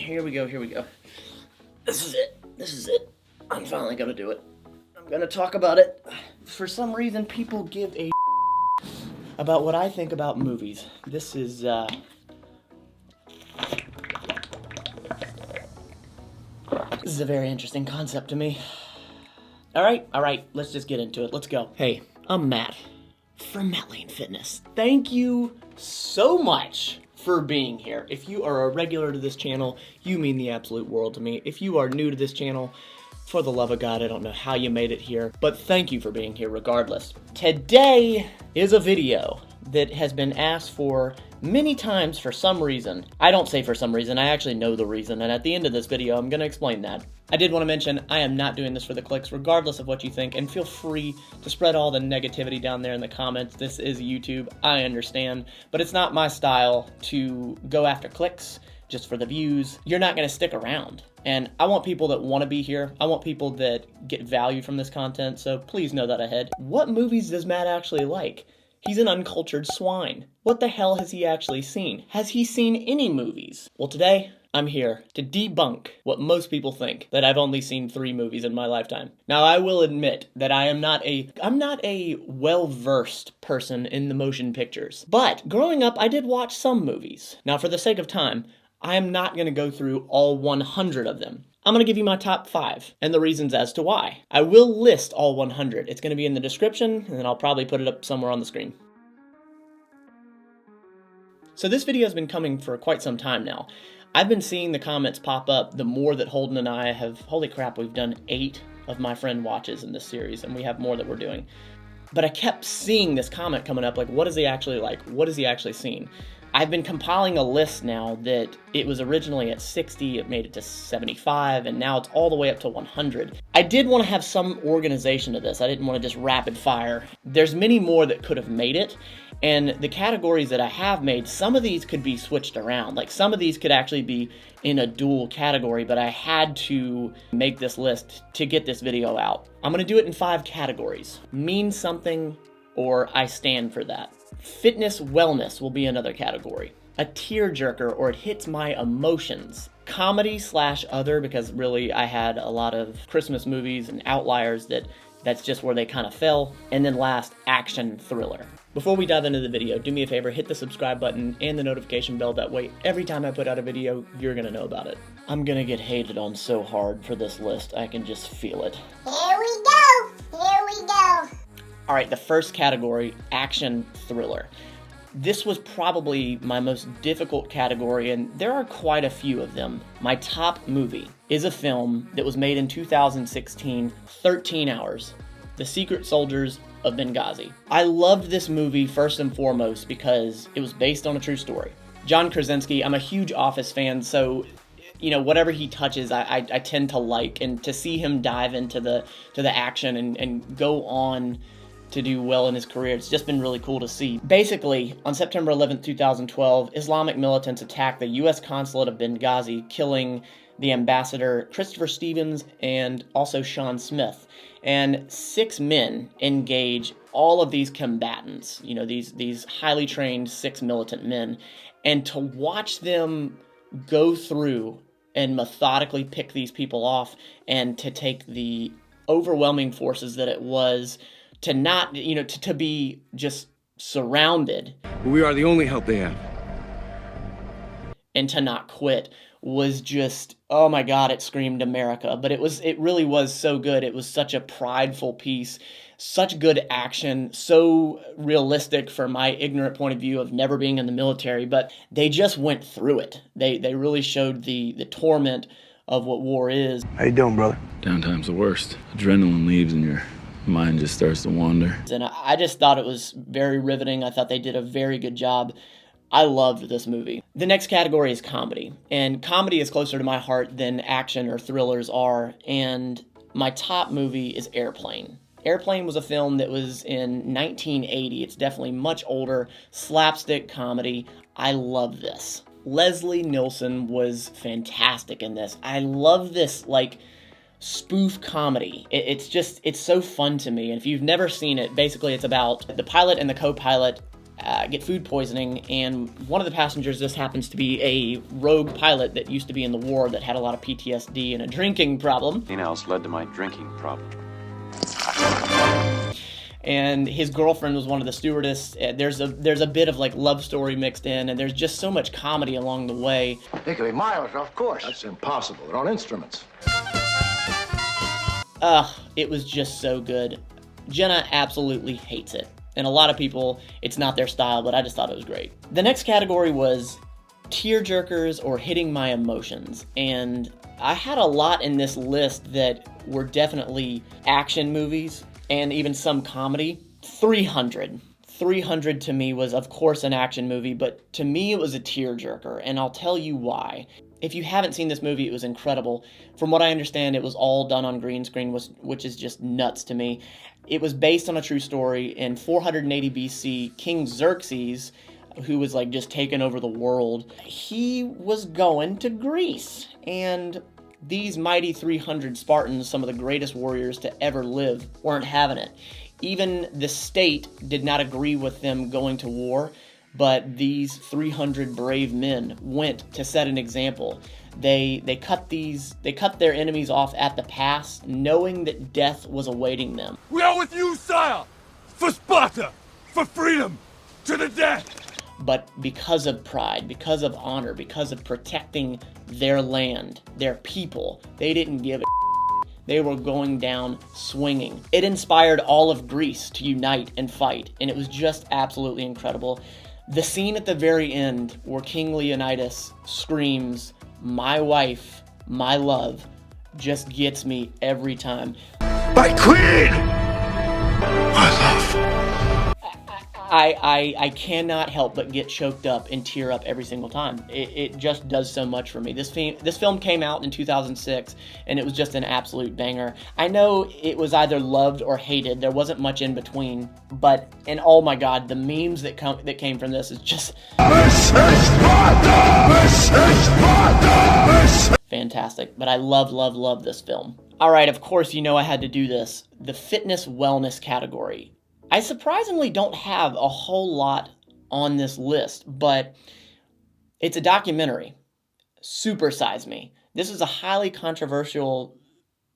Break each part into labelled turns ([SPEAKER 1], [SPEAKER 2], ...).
[SPEAKER 1] here we go. This is it. I'm finally gonna do it. I'm gonna talk about it. For some reason, people give a about what I think about movies. This is, This is a very interesting concept to me. Alright, let's just get into it. Let's go. Hey, I'm Matt from Matt Lane Fitness. Thank you so much for being here. If you are a regular to this channel, you mean the absolute world to me. If you are new to this channel, for the love of God, I don't know how you made it here, but thank you for being here regardless. Today is a video that has been asked for many times for some reason. I don't say for some reason, I actually know the reason, and at the end of this video, I'm gonna explain that. I did want to mention, I am not doing this for the clicks, regardless of what you think, and feel free to spread all the negativity down there in the comments. This is YouTube, I understand, but it's not my style to go after clicks just for the views. You're not gonna stick around. And I want people that want to be here. I want people that get value from this content, so please know that ahead. What movies does Matt actually like? He's an uncultured swine. What the hell has he actually seen? Has he seen any movies? Well, today, I'm here to debunk what most people think, that I've only seen 3 movies in my lifetime. Now, I will admit that I'm not a well-versed person in the motion pictures. But growing up, I did watch some movies. Now, for the sake of time, I am not going to go through all 100 of them. I'm going to give you my top 5 and the reasons as to why. I will list all 100. It's going to be in the description, and then I'll probably put it up somewhere on the screen. So this video has been coming for quite some time now. I've been seeing the comments pop up the more that Holden and I have, holy crap, we've done 8 of my friend watches in this series, and we have more that we're doing. But I kept seeing this comment coming up, like, what is he actually like? What has he actually seen? I've been compiling a list now that it was originally at 60, it made it to 75, and now it's all the way up to 100. I did want to have some organization to this. I didn't want to just rapid fire. There's many more that could have made it, and the categories that I have made, some of these could be switched around. Like, some of these could actually be in a dual category, but I had to make this list to get this video out. I'm going to do it in 5 categories. Mean something, or I stand for that. Fitness wellness will be another category. A tearjerker, or it hits my emotions. Comedy / other, because really I had a lot of Christmas movies and outliers that's just where they kind of fell. And then last, action thriller. Before we dive into the video, do me a favor, hit the subscribe button and the notification bell. That way, every time I put out a video, you're gonna know about it. I'm gonna get hated on so hard for this list, I can just feel it.
[SPEAKER 2] Here we go.
[SPEAKER 1] All right, the first category, action thriller. This was probably my most difficult category, and there are quite a few of them. My top movie is a film that was made in 2016, 13 hours, The Secret Soldiers of Benghazi. I loved this movie first and foremost because it was based on a true story. John Krasinski, I'm a huge Office fan, so you know, whatever he touches, I tend to like, and to see him dive into the action and go on to do well in his career, it's just been really cool to see. Basically, on September 11th, 2012, Islamic militants attacked the U.S. consulate of Benghazi, killing the ambassador Christopher Stevens and also Sean Smith. And 6 men engage all of these combatants, you know, these highly trained 6 militant men, and to watch them go through and methodically pick these people off, and to take the overwhelming forces that it was to not, you know, to be just surrounded.
[SPEAKER 3] We are the only help they have.
[SPEAKER 1] And to not quit was just, oh my God, it screamed America. But it really was so good. It was such a prideful piece, such good action, so realistic for my ignorant point of view of never being in the military, but they just went through it. They really showed the torment of what war is.
[SPEAKER 3] How you doing, brother?
[SPEAKER 4] Downtime's the worst. Adrenaline leaves and your mind just starts to wander.
[SPEAKER 1] And I just thought it was very riveting. I thought they did a very good job. I loved this movie. The next category is comedy. And comedy is closer to my heart than action or thrillers are. And my top movie is Airplane. Airplane was a film that was in 1980. It's definitely much older, slapstick comedy. I love this. Leslie Nielsen was fantastic in this. I love this, like, spoof comedy. It's so fun to me. And if you've never seen it, basically it's about the pilot and the co-pilot get food poisoning, and one of the passengers just happens to be a rogue pilot that used to be in the war that had a lot of PTSD and a drinking problem.
[SPEAKER 3] Nothing else led to my drinking problem.
[SPEAKER 1] And his girlfriend was one of the stewardess. There's a bit of like love story mixed in, and there's just so much comedy along the way.
[SPEAKER 5] They could be miles off course. That's impossible. They're on instruments.
[SPEAKER 1] It was just so good. Jenna absolutely hates it. And a lot of people, it's not their style, but I just thought it was great. The next category was tearjerkers or hitting my emotions. And I had a lot in this list that were definitely action movies and even some comedy. 300. 300 to me was, of course, an action movie, but to me it was a tearjerker, and I'll tell you why. If you haven't seen this movie, it was incredible. From what I understand, it was all done on green screen, which is just nuts to me. It was based on a true story. In 480 BC, King Xerxes, who was like just taking over the world, he was going to Greece. And these mighty 300 Spartans, some of the greatest warriors to ever live, weren't having it. Even the state did not agree with them going to war, but these 300 brave men went to set an example. They cut their enemies off at the pass, knowing that death was awaiting them.
[SPEAKER 6] We are with you, sire! For Sparta! For freedom! To the death!
[SPEAKER 1] But because of pride, because of honor, because of protecting their land, their people, they didn't give a They were going down swinging. It inspired all of Greece to unite and fight, and it was just absolutely incredible. The scene at the very end where King Leonidas screams, "My wife, my love," just gets me every time.
[SPEAKER 6] My queen! My love.
[SPEAKER 1] I cannot help but get choked up and tear up every single time. It just does so much for me. This film came out in 2006, and it was just an absolute banger. I know it was either loved or hated. There wasn't much in between. But, and oh my god, the memes that came from this is just fantastic. But I love this film. Alright, of course, you know I had to do this. The fitness wellness category. I surprisingly don't have a whole lot on this list, but it's a documentary, Supersize Me. This is a highly controversial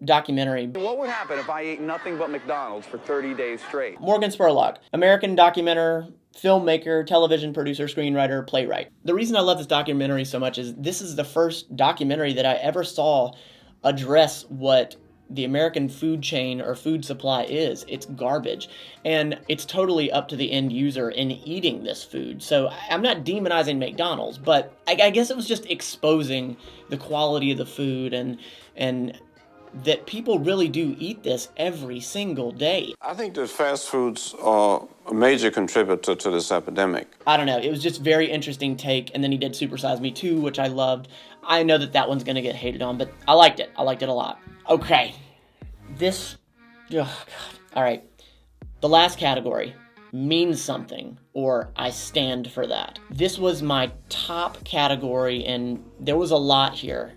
[SPEAKER 1] documentary.
[SPEAKER 7] What would happen if I ate nothing but McDonald's for 30 days straight?
[SPEAKER 1] Morgan Spurlock, American documenter, filmmaker, television producer, screenwriter, playwright. The reason I love this documentary so much is this is the first documentary that I ever saw address what the American food chain or food supply is. It's garbage. And it's totally up to the end user in eating this food. So I'm not demonizing McDonald's, but I guess it was just exposing the quality of the food and that people really do eat this every single day.
[SPEAKER 8] I think that fast foods are a major contributor to this epidemic.
[SPEAKER 1] I don't know. It was just very interesting take. And then he did Supersize Me too, which I loved. I know that one's going to get hated on, but I liked it. I liked it a lot. Okay. Oh god. All right. The last category, means something, or I stand for that. This was my top category, and there was a lot here.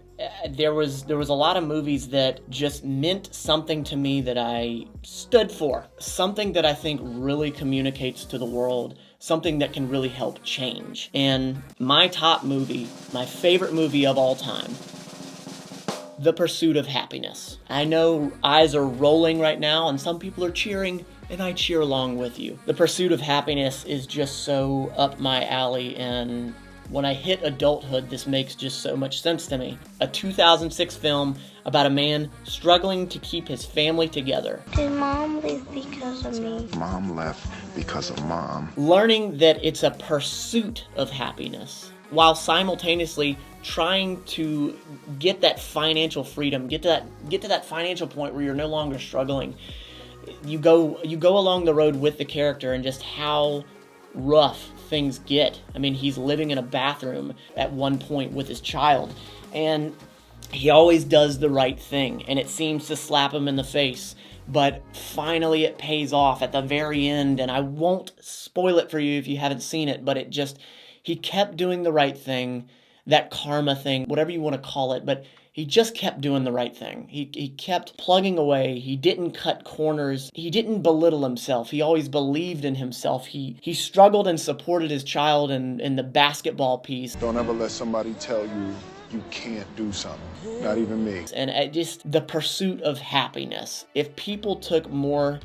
[SPEAKER 1] There was a lot of movies that just meant something to me that I stood for. Something that I think really communicates to the world. Something that can really help change. And my top movie, my favorite movie of all time, The Pursuit of Happiness. I know eyes are rolling right now, and some people are cheering, and I cheer along with you. The Pursuit of Happiness is just so up my alley, and when I hit adulthood, this makes just so much sense to me. A 2006 film about a man struggling to keep his family together.
[SPEAKER 2] Did Mom leave because of me?
[SPEAKER 5] Mom left because of Mom.
[SPEAKER 1] Learning that it's a pursuit of happiness, while simultaneously trying to get that financial freedom, get to that financial point where you're no longer struggling. You go along the road with the character and just how rough things get. I mean, he's living in a bathroom at one point with his child, and he always does the right thing, and it seems to slap him in the face, but finally it pays off at the very end, and I won't spoil it for you if you haven't seen it, but he kept doing the right thing. that karma thing, whatever you want to call it, but he just kept doing the right thing. He kept plugging away. He didn't cut corners. He didn't belittle himself. He always believed in himself. He struggled and supported his child in the basketball piece.
[SPEAKER 5] Don't ever let somebody tell you you can't do something. Not even me.
[SPEAKER 1] And just the pursuit of happiness. If people took more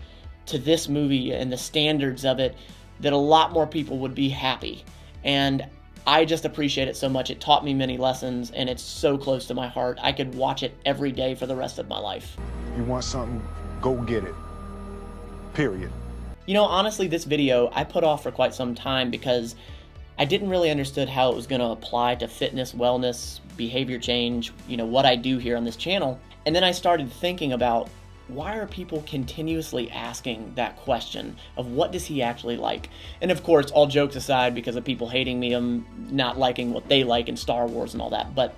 [SPEAKER 1] to this movie and the standards of it, that a lot more people would be happy. And I just appreciate it so much. It taught me many lessons, and it's so close to my heart. I could watch it every day for the rest of my life.
[SPEAKER 5] You want something, go get it. Period.
[SPEAKER 1] You know, honestly, this video I put off for quite some time because I didn't really understand how it was going to apply to fitness, wellness, behavior change, you know, what I do here on this channel. And then I started thinking about, why are people continuously asking that question of what does he actually like? And of course, all jokes aside, because of people hating me, I'm not liking what they like in Star Wars and all that, but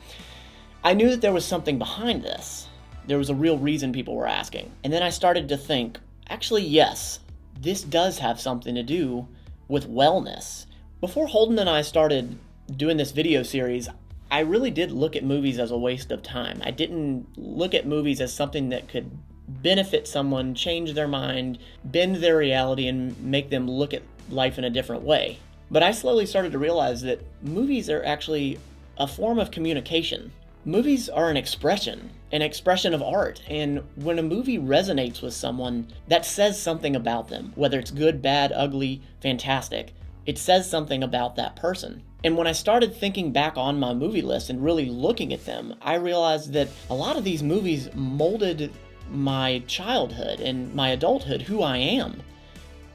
[SPEAKER 1] I knew that there was something behind this. There was a real reason people were asking. And then I started to think, actually, yes, this does have something to do with wellness. Before Holden and I started doing this video series, I really did look at movies as a waste of time. I didn't look at movies as something that could benefit someone, change their mind, bend their reality, and make them look at life in a different way. But I slowly started to realize that movies are actually a form of communication. Movies are an expression of art, and when a movie resonates with someone, that says something about them, whether it's good, bad, ugly, fantastic. It says something about that person. And when I started thinking back on my movie list and really looking at them, I realized that a lot of these movies molded my childhood and my adulthood, who I am.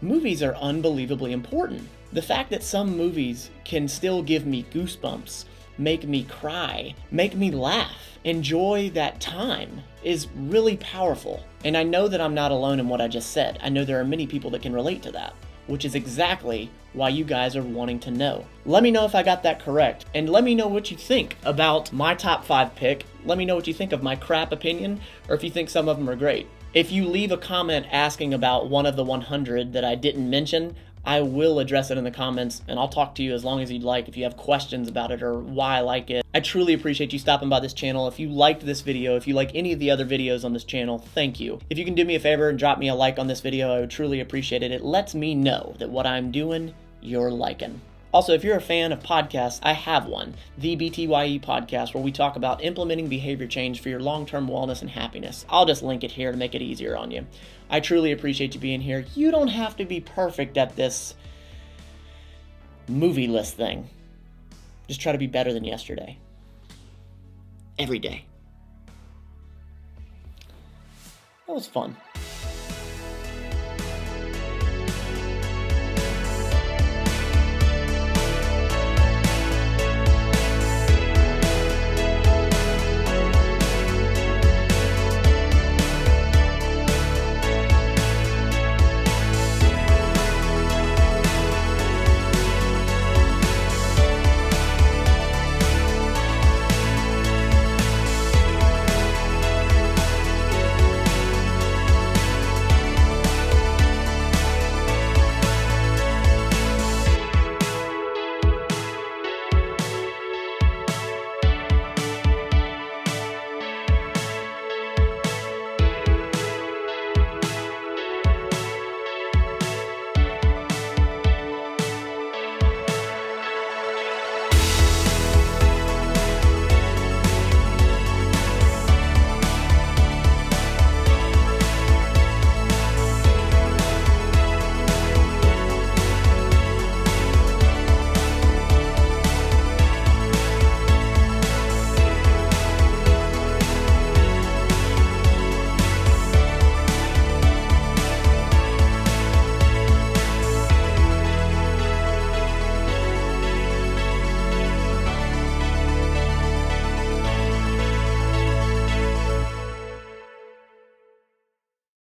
[SPEAKER 1] Movies are unbelievably important. The fact that some movies can still give me goosebumps, make me cry, make me laugh, enjoy that time is really powerful. And I know that I'm not alone in what I just said. I know there are many people that can relate to that, which is exactly why you guys are wanting to know. Let me know if I got that correct, and let me know what you think about my top 5 pick. Let me know what you think of my crap opinion, or if you think some of them are great. If you leave a comment asking about one of the 100 that I didn't mention, I will address it in the comments, and I'll talk to you as long as you'd like if you have questions about it or why I like it. I truly appreciate you stopping by this channel. If you liked this video, if you like any of the other videos on this channel, thank you. If you can do me a favor and drop me a like on this video, I would truly appreciate it. It lets me know that what I'm doing, you're liking. Also, if you're a fan of podcasts, I have one, the BTYE podcast, where we talk about implementing behavior change for your long-term wellness and happiness. I'll just link it here to make it easier on you. I truly appreciate you being here. You don't have to be perfect at this movie list thing. Just try to be better than yesterday. Every day. That was fun.